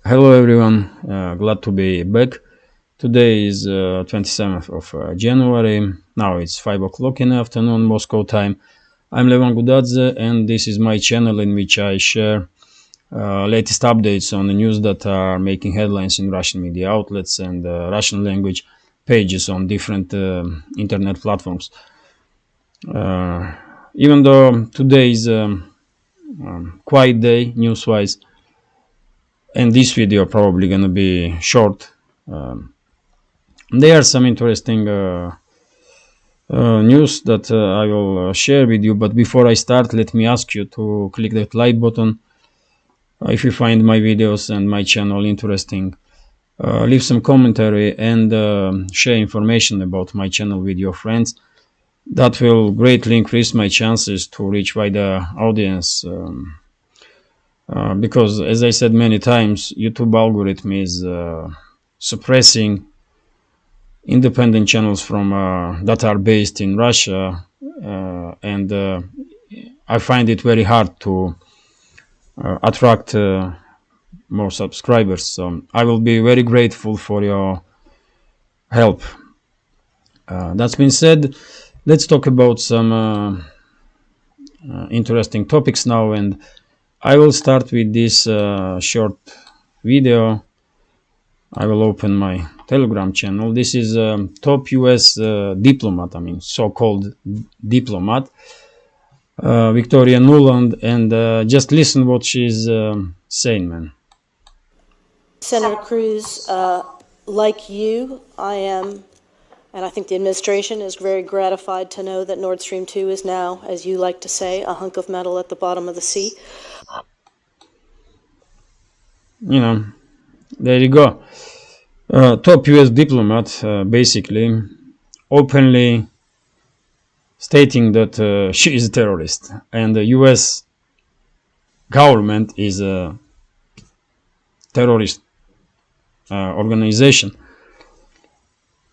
Hello everyone, glad to be back. Today is 27th of January. Now it's 5 o'clock in the afternoon, Moscow time. I'm Levan Gudadze and this is my channel in which I share latest updates on the news that are making headlines in Russian media outlets and Russian language pages on different internet platforms. Even though today is a quiet day news-wise, and this video probably gonna be short. There are some interesting news that I will share with you, but before I start, let me ask you to click that like button if you find my videos and my channel interesting. Leave some commentary and share information about my channel with your friends. That will greatly increase my chances to reach wider audience. Because, as I said many times, YouTube algorithm is suppressing independent channels from that are based in Russia, and I find it very hard to attract more subscribers. So I will be very grateful for your help. That's been said, let's talk about some interesting topics now, and I will start with this short video. I will open my Telegram channel. This is top US diplomat, so-called diplomat, Victoria Nuland, and just listen what she's saying, man. Senator Cruz, like you, I am, and I think the administration is very gratified to know that Nord Stream 2 is now, as you like to say, a hunk of metal at the bottom of the sea. You know, there you go. Top US diplomat basically openly stating that she is a terrorist and the US government is a terrorist organization.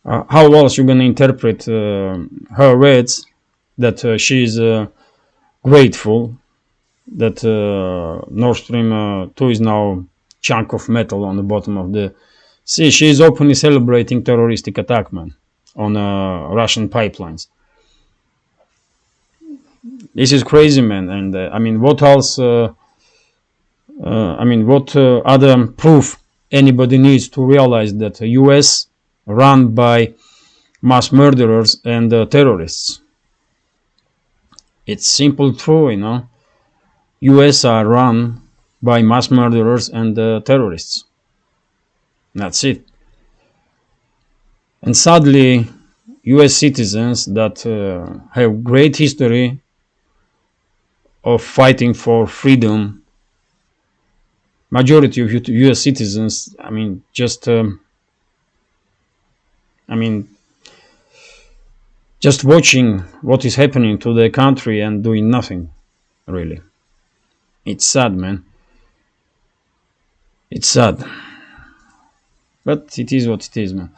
How else you going to interpret her words that she is grateful that Nord Stream 2 is now chunk of metal on the bottom of the sea? She is openly celebrating terroristic attack, man, on Russian pipelines. This is crazy, man. And what else? What other proof anybody needs to realize that the U.S. run by mass murderers and terrorists? It's simple true, you know. U.S. are run by mass murderers and terrorists. That's it. And sadly, U.S. citizens that have great history of fighting for freedom, majority of U.S. citizens, just watching what is happening to their country and doing nothing, really. It's sad, man. It's sad. But it is what it is, man.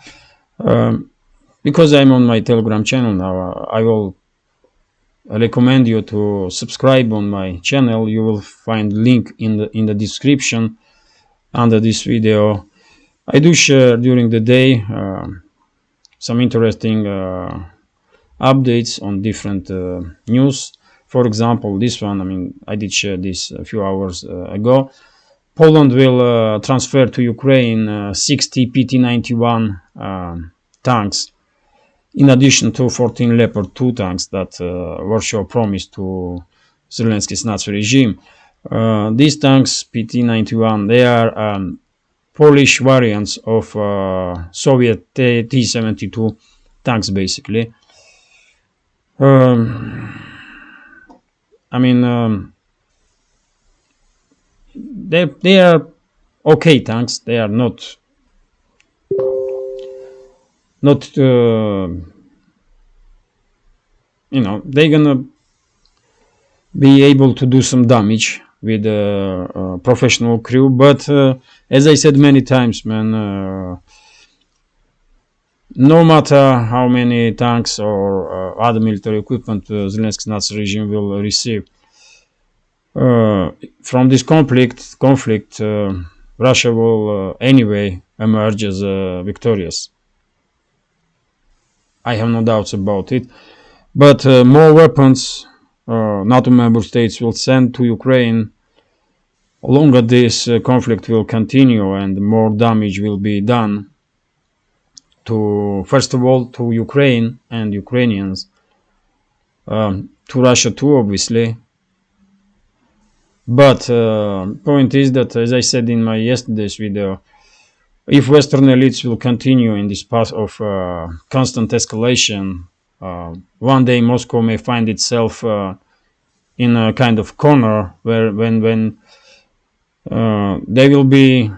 Because I'm on my Telegram channel now, I will recommend you to subscribe on my channel. You will find link in the description under this video. I do share during the day some interesting updates on different news. For example, this one, I did share this a few hours ago. Poland will transfer to Ukraine 60 PT-91 tanks, in addition to 14 Leopard 2 tanks that Warsaw promised to Zelensky's Nazi regime. These tanks, PT-91, they are Polish variants of Soviet T-72 tanks, basically. They are okay tanks. They are not they're gonna be able to do some damage with a professional crew, but as I said many times, man, no matter how many tanks or other military equipment Zelensky's Nazi regime will receive from this conflict, Russia will anyway emerge as victorious. I have no doubts about it. But more weapons NATO member states will send to Ukraine, longer this conflict will continue and more damage will be done to, first of all, to Ukraine and Ukrainians, to Russia too, obviously. But point is that, as I said in my yesterday's video, if Western elites will continue in this path of constant escalation, one day Moscow may find itself in a kind of corner where when there will be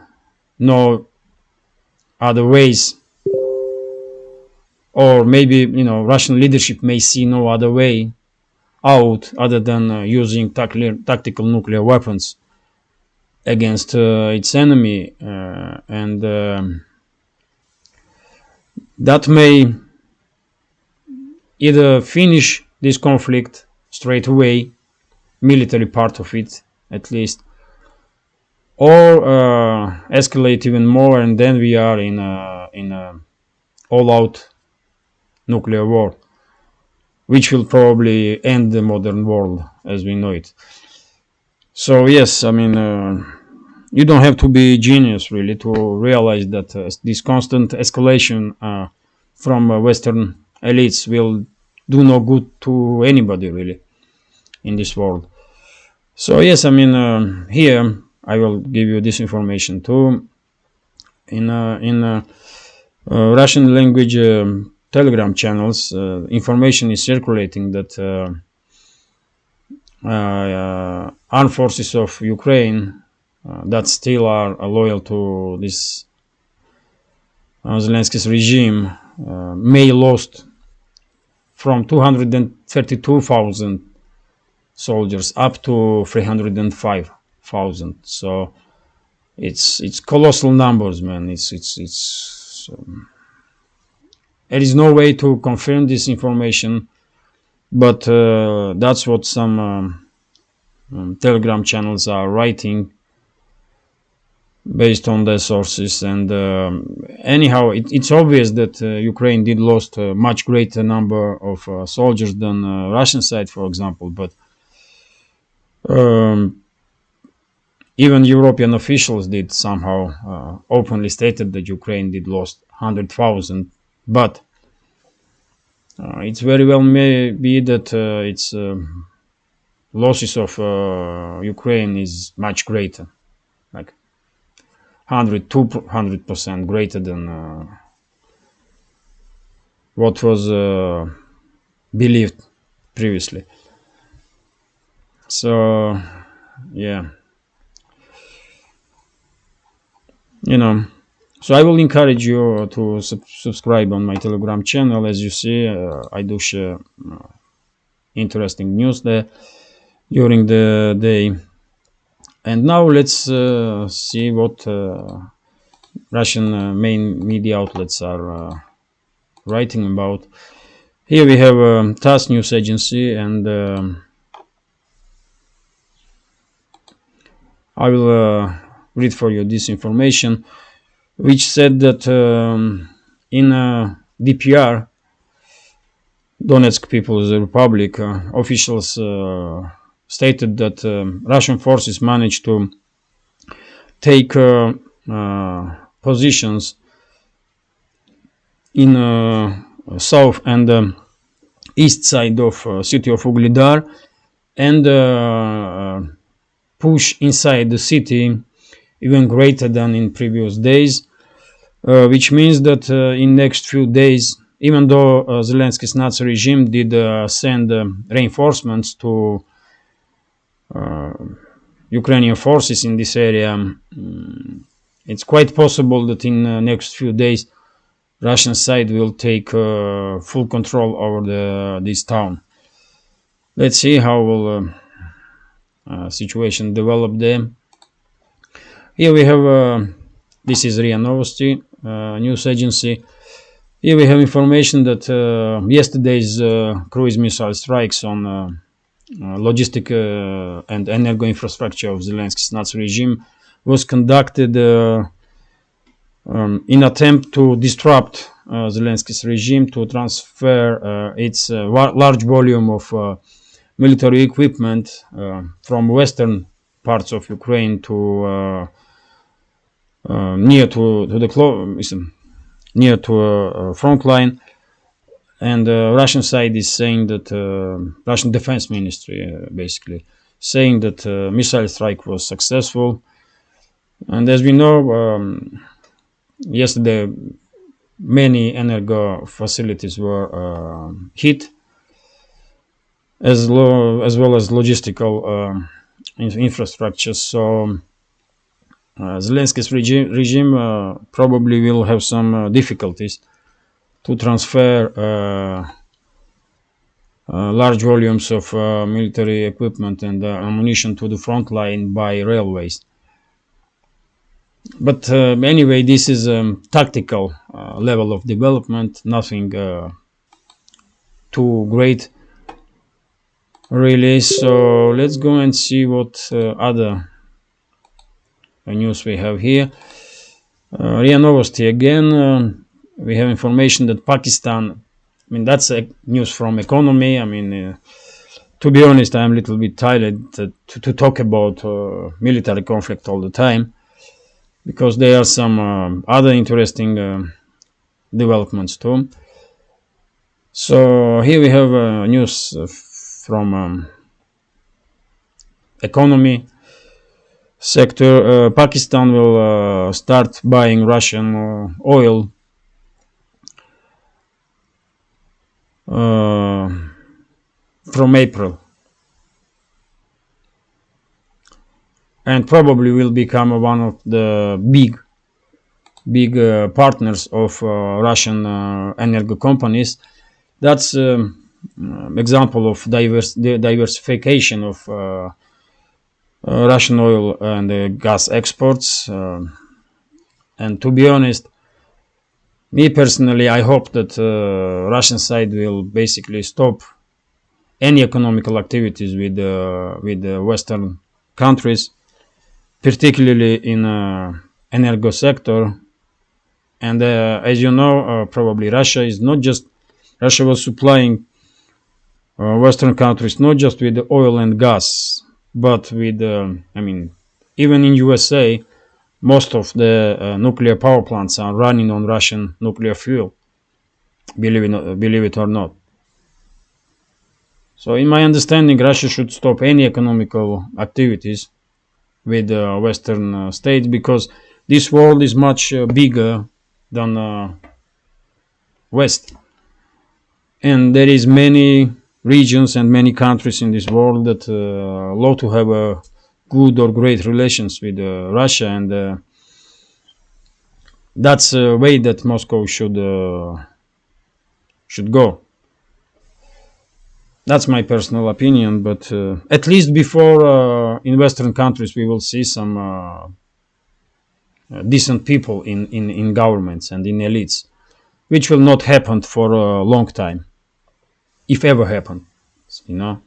no other ways, or maybe Russian leadership may see no other way out other than using tactical nuclear weapons against its enemy, and that may either finish this conflict straight away, military part of it at least, or escalate even more, and then we are in a all-out nuclear war, which will probably end the modern world as we know it. So yes, I mean, you don't have to be genius really to realize that this constant escalation from Western elites will do no good to anybody really in this world. So yes, I mean, here I will give you this information too. In Russian language Telegram channels, information is circulating that armed forces of Ukraine that still are loyal to this Zelensky's regime may lost from 232,000 soldiers up to 305,000. So it's colossal numbers, man. There is no way to confirm this information, but that's what some Telegram channels are writing based on their sources. And anyhow, it's obvious that Ukraine did lost a much greater number of soldiers than Russian side, for example. But even European officials did somehow openly stated that Ukraine did lost 100,000. But it's very well may be that its losses of Ukraine is much greater, like 200% greater than what was believed previously. So yeah, so I will encourage you to subscribe on my Telegram channel. As you see, I do share interesting news there during the day. And now let's see what Russian main media outlets are writing about. Here we have TASS news agency, and I will read for you this information, which said that in DPR, Donetsk People's Republic, officials stated that Russian forces managed to take positions in south and east side of city of Ugledar, and push inside the city even greater than in previous days, which means that in next few days, even though Zelensky's Nazi regime did send reinforcements to Ukrainian forces in this area, it's quite possible that in the next few days Russian side will take full control over this town. Let's see how will situation develop there. Here we have this is RIA Novosti news agency. Here we have information that yesterday's cruise missile strikes on logistic and energo infrastructure of Zelensky's Nazi regime was conducted in attempt to disrupt Zelensky's regime to transfer its large volume of military equipment from western parts of Ukraine to near to the near to a front line. And Russian side is saying that Russian Defense Ministry basically saying that missile strike was successful. And as we know, yesterday many energo facilities were hit, as well as logistical infrastructure. So Zelensky's regime probably will have some difficulties to transfer large volumes of military equipment and ammunition to the front line by railways. But anyway, this is a tactical level of development, nothing too great, really. So let's go and see what other news we have here. RIA Novosti again. We have information that Pakistan, I mean, that's news from economy. I mean, to be honest, I'm a little bit tired to talk about military conflict all the time, because there are some other interesting developments too. So here we have news from economy sector. Pakistan will start buying Russian oil from April, and probably will become one of the big partners of Russian energy companies. That's example of diversification of Russian oil and gas exports. And to be honest, me personally, I hope that Russian side will basically stop any economical activities with the Western countries, particularly in energo sector. And as you know, probably Russia was supplying Western countries not just with oil and gas, but with even in USA, most of the nuclear power plants are running on Russian nuclear fuel, believe it or not. So in my understanding, Russia should stop any economical activities with Western states, because this world is much bigger than West, and there is many regions and many countries in this world that love to have a good or great relations with Russia, and that's a way that Moscow should go. That's my personal opinion, but at least before in Western countries we will see some decent people in governments and in elites, which will not happen for a long time, if ever happen, you know.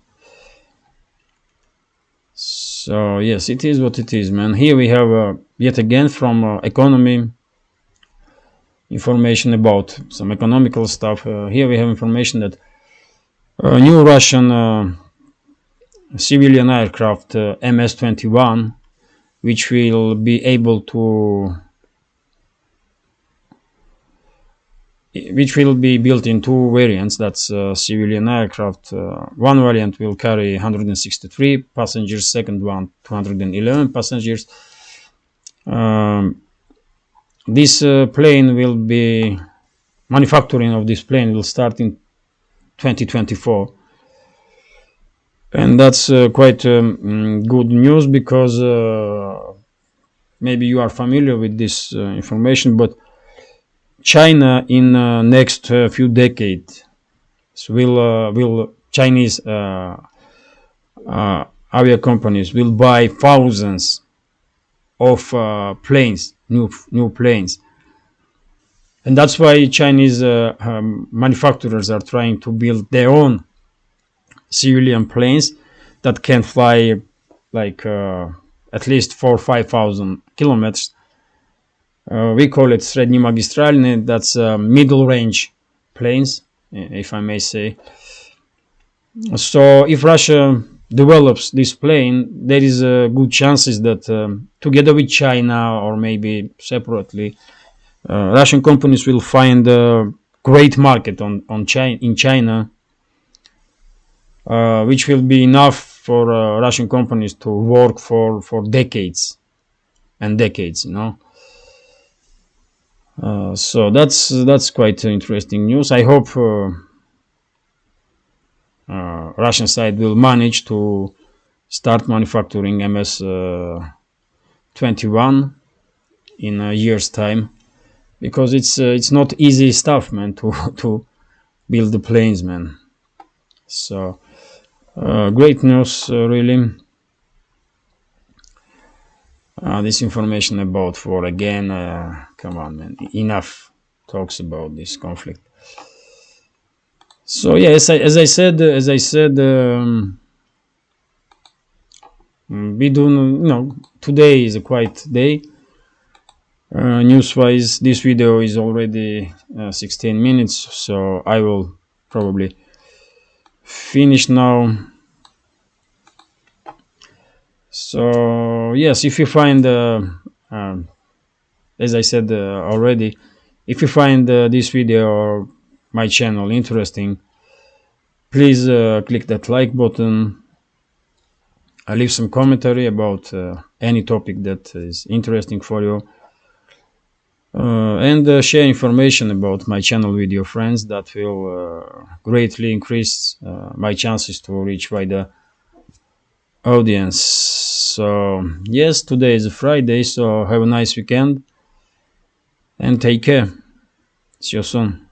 So yes, it is what it is, man. Here we have yet again from economy information about some economical stuff. Here we have information that new Russian civilian aircraft MS-21, which will be able to which will be built in two variants. That's civilian aircraft. One variant will carry 163 passengers, second one 211 passengers. This plane will be manufacturing of this plane will start in 2024, and that's quite good news, because maybe you are familiar with this information, but China in next few decades will Chinese avia companies will buy thousands of planes, new planes, and that's why Chinese manufacturers are trying to build their own civilian planes that can fly like at least 4 or 5,000 kilometers. We call it Srednji Magistralny, that's middle range planes, if I may say. So if Russia develops this plane, there is a good chances that together with China or maybe separately, Russian companies will find a great market in China, which will be enough for Russian companies to work for decades and decades. So that's quite interesting news. I hope Russian side will manage to start manufacturing MS-21 in a year's time, because it's not easy stuff, man, to build the planes, man. So great news, really. This information about war again. Come on, man. Enough talks about this conflict. So yeah, as I said, we do. Today is a quiet day. News-wise, this video is already 16 minutes, so I will probably finish now. So yes, if you find, as I said already, if you find this video or my channel interesting, please click that like button. Leave some commentary about any topic that is interesting for you, and share information about my channel with your friends. That will greatly increase my chances to reach wider audience. So yes, today is a Friday, so have a nice weekend and take care. See you soon.